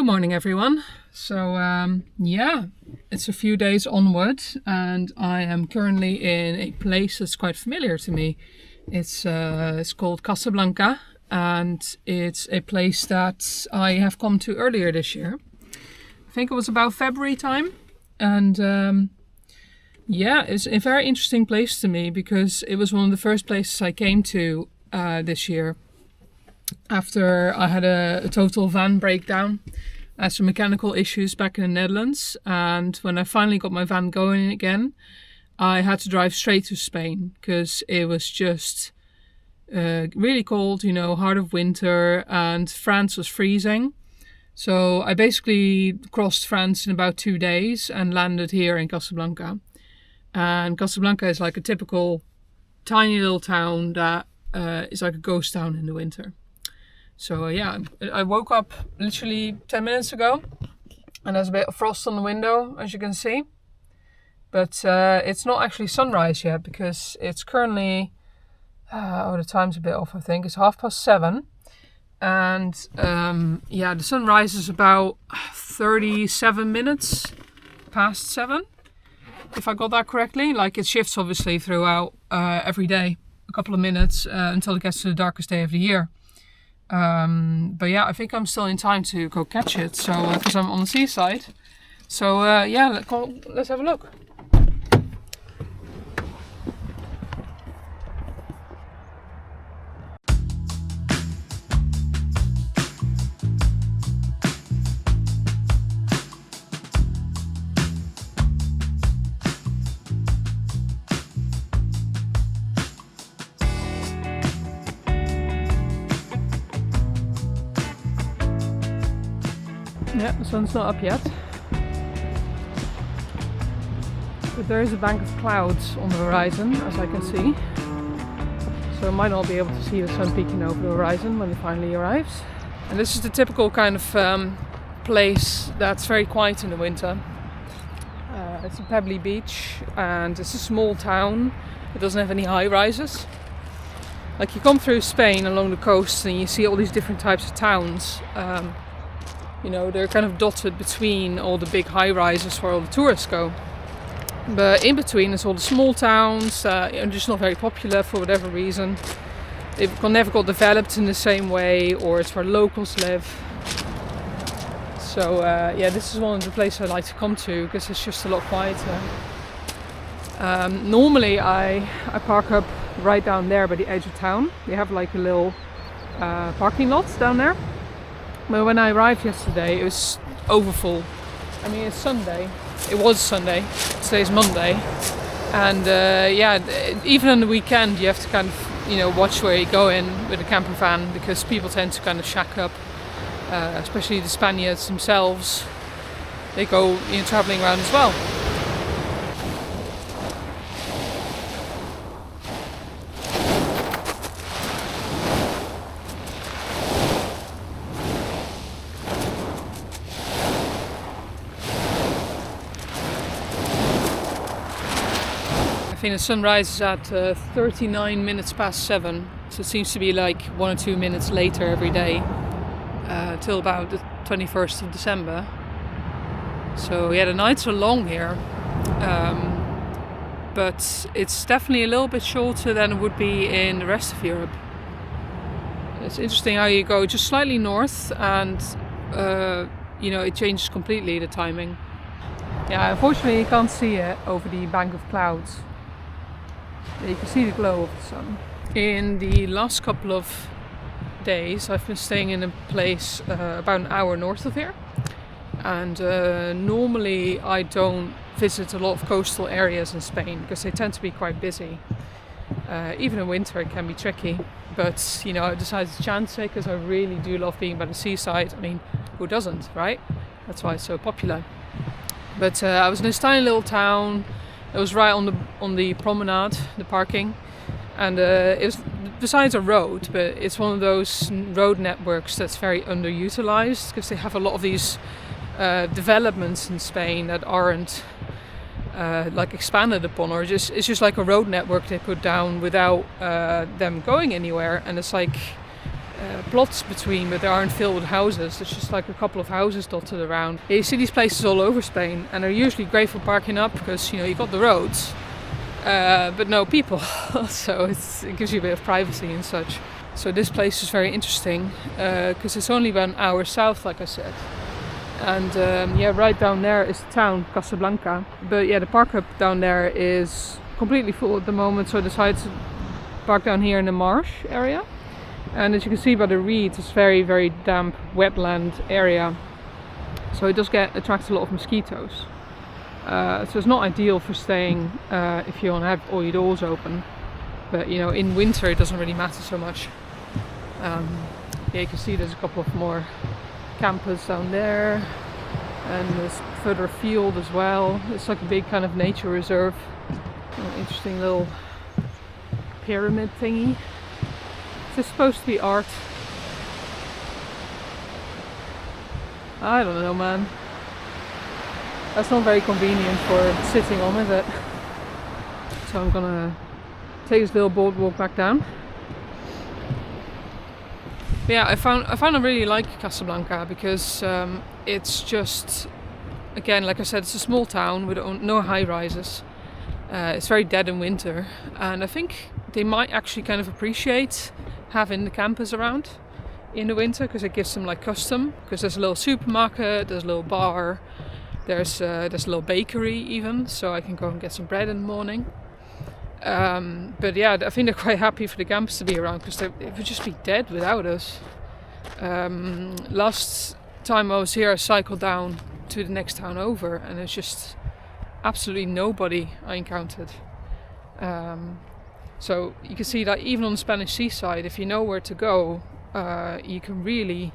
morning, everyone. It's a few days onward, and I am currently in a place that's quite familiar to me. It's called Casablanca, and it's a place that I have come to earlier this year. I think it was about February time, and it's a very interesting place to me because it was one of the first places I came to this year after I had a total van breakdown. I had some mechanical issues back in the Netherlands, and when I finally got my van going again, I had to drive straight to Spain because it was just really cold, heart of winter, and France was freezing. So I basically crossed France in about 2 days and landed here in Casablanca. And Casablanca is like a typical tiny little town that is like a ghost town in the winter. So I woke up literally 10 minutes ago, and there's a bit of frost on the window, as you can see. But it's not actually sunrise yet because it's currently, the time's a bit off, I think. It's 7:30. And the sun rises about 37 minutes past 7, if I got that correctly. Like, it shifts obviously throughout every day, a couple of minutes until it gets to the darkest day of the year. I think I'm still in time to go catch it. So, because I'm on the seaside. So, let's have a look. Yeah, the sun's not up yet, but there is a bank of clouds on the horizon, as I can see, so I might not be able to see the sun peeking over the horizon when it finally arrives. And this is the typical kind of place that's very quiet in the winter. It's a pebbly beach, and it's a small town. It doesn't have any high rises. Like, you come through Spain along the coast and you see all these different types of towns. They're kind of dotted between all the big high rises where all the tourists go. But in between is all the small towns, just not very popular for whatever reason. They've never got developed in the same way, or it's where locals live. So this is one of the places I like to come to because it's just a lot quieter. Normally I park up right down there by the edge of town. They have like a little parking lot down there. But when I arrived yesterday, it was overfull. I mean, it's Sunday. It was Sunday. Today's Monday. And even on the weekend, you have to kind of, watch where you go in with a camper van, because people tend to kind of shack up, especially the Spaniards themselves. They go, traveling around as well. I think the sun rises at 39 minutes past 7, so it seems to be like 1 or 2 minutes later every day till about the 21st of December. So the nights are long here, but it's definitely a little bit shorter than it would be in the rest of Europe. It's interesting how you go just slightly north and it changes completely, the timing. Yeah, unfortunately you can't see it over the bank of clouds. You can see the glow of the sun. In the last couple of days, I've been staying in a place about an hour north of here. And normally I don't visit a lot of coastal areas in Spain because they tend to be quite busy. Even in winter it can be tricky. But, I decided to chance it because I really do love being by the seaside. I mean, who doesn't, right? That's why it's so popular. But I was in this tiny little town. It was right on the promenade, the parking, and it was besides a road, but it's one of those road networks that's very underutilized because they have a lot of these developments in Spain that aren't expanded upon, or it's just like a road network they put down without them going anywhere, and it's like plots between, but they aren't filled with houses. There's just like a couple of houses dotted around. You see these places all over Spain, and they're usually great for parking up because you got the roads, but no people. So it gives you a bit of privacy and such. So this place is very interesting because it's only about an hour south, like I said. And right down there is the town, Casablanca. But the park up down there is completely full at the moment, so I decided to park down here in the marsh area. And as you can see by the reeds, it's very, very damp wetland area. So it does attracts a lot of mosquitoes. So it's not ideal for staying if you want to have all your doors open. But in winter it doesn't really matter so much. You can see there's a couple of more campers down there, and there's further afield as well. It's like a big kind of nature reserve. An interesting little pyramid thingy. Is this supposed to be art? I don't know, man. That's not very convenient for sitting on, is it? So I'm gonna take this little boardwalk back down. But yeah, I found I really like Casablanca because it's just, again, like I said, it's a small town with no high rises. It's very dead in winter, and I think they might actually kind of appreciate having the campers around in the winter because it gives them like custom. Because there's a little supermarket, there's a little bar, there's a little bakery even, so I can go and get some bread in the morning. But yeah, I think they're quite happy for the campers to be around because it would just be dead without us. Last time I was here, I cycled down to the next town over, and it's just absolutely nobody I encountered. So you can see that even on the Spanish seaside, if you know where to go, you can really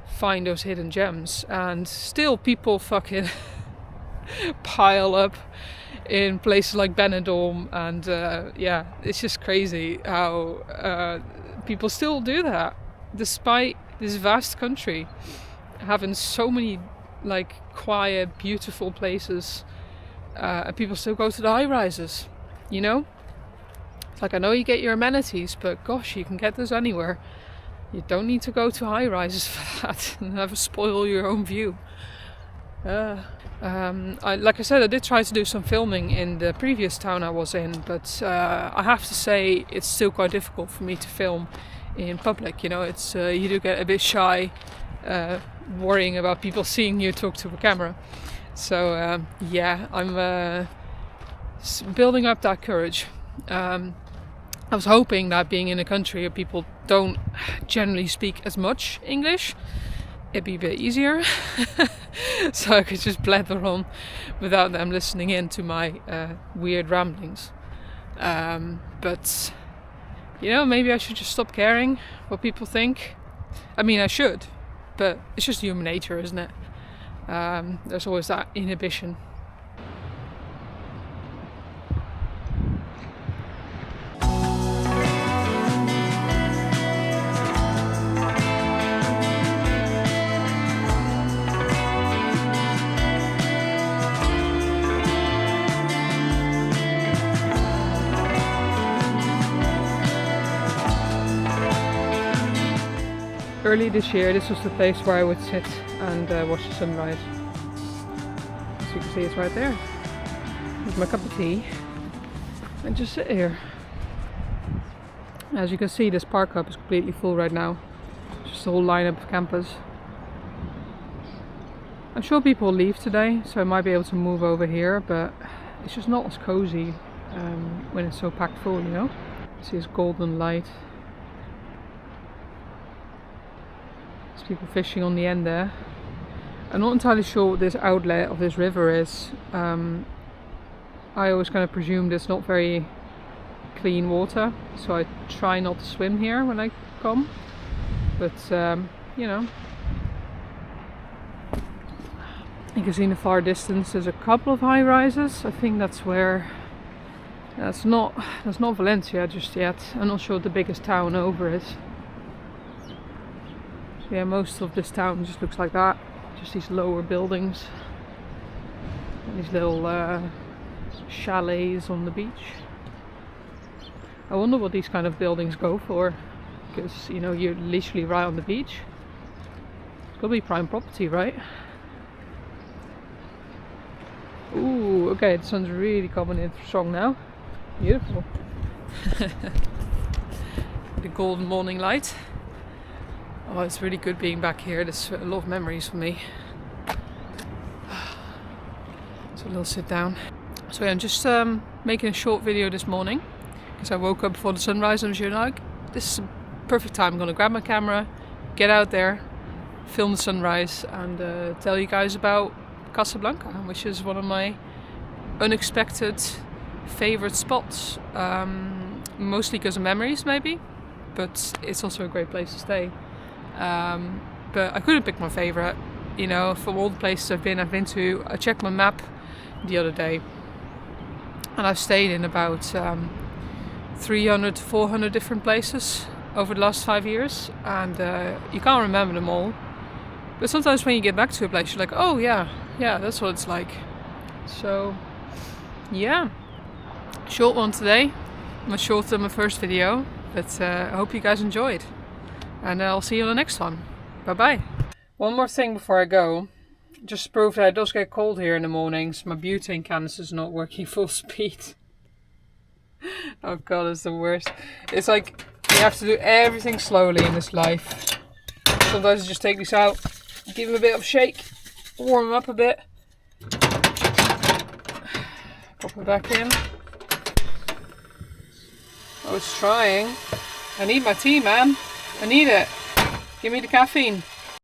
find those hidden gems. And still people fucking pile up in places like Benidorm, and it's just crazy how people still do that despite this vast country having so many like quiet, beautiful places, and people still go to the high rises. Like, I know you get your amenities, but gosh, you can get those anywhere. You don't need to go to high rises for that and have spoil your own view. Like I said, I did try to do some filming in the previous town I was in, but I have to say it's still quite difficult for me to film in public. It's you do get a bit shy, worrying about people seeing you talk to a camera. So I'm building up that courage. I was hoping that being in a country where people don't generally speak as much English, it'd be a bit easier. So I could just blather on without them listening in to my weird ramblings. But maybe I should just stop caring what people think. I mean, I should, but it's just human nature, isn't it? There's always that inhibition. Early this year, this was the place where I would sit and watch the sunrise. As you can see, it's right there. With my cup of tea and just sit here. As you can see, this park up is completely full right now. Just a whole lineup of campers. I'm sure people will leave today, so I might be able to move over here, but it's just not as cozy when it's so packed full, See this golden light. People fishing on the end there. I'm not entirely sure what this outlet of this river is. I always kind of presumed it's not very clean water, so I try not to swim here when I come. But you can see in the far distance there's a couple of high rises. I think that's where that's not Valencia just yet. I'm not sure what the biggest town over is. Yeah, most of this town just looks like that. Just these lower buildings and these little chalets on the beach. I wonder what these kind of buildings go for. because you know you're literally right on the beach. It's gotta be prime property, right? Ooh, okay, the sun's really coming in strong now. Beautiful. The golden morning light. Oh, it's really good being back here. There's a lot of memories for me. So a little sit down. So yeah, I'm just making a short video this morning because I woke up before the sunrise and was like, this is a perfect time. I'm gonna grab my camera, get out there, film the sunrise, and tell you guys about Casablanca, which is one of my unexpected favorite spots. Mostly because of memories, maybe, but it's also a great place to stay. But I couldn't pick my favorite. You know, from all the places I've been to. I checked my map the other day, and I've stayed in about 300 to 400 different places over the last 5 years, and you can't remember them all. But sometimes when you get back to a place, you're like, oh yeah, that's what it's like. So yeah, short one today, much shorter than my first video, but I hope you guys enjoyed, and I'll see you on the next one. Bye bye. One more thing before I go, just to prove that it does get cold here in the mornings. My butane canister is not working full speed. Oh god, it's the worst. It's like you have to do everything slowly in this life. Sometimes I just take these out, give them a bit of a shake, warm them up a bit, pop it back in. Oh, it's trying. I need my tea, man. I need it. Give me the caffeine.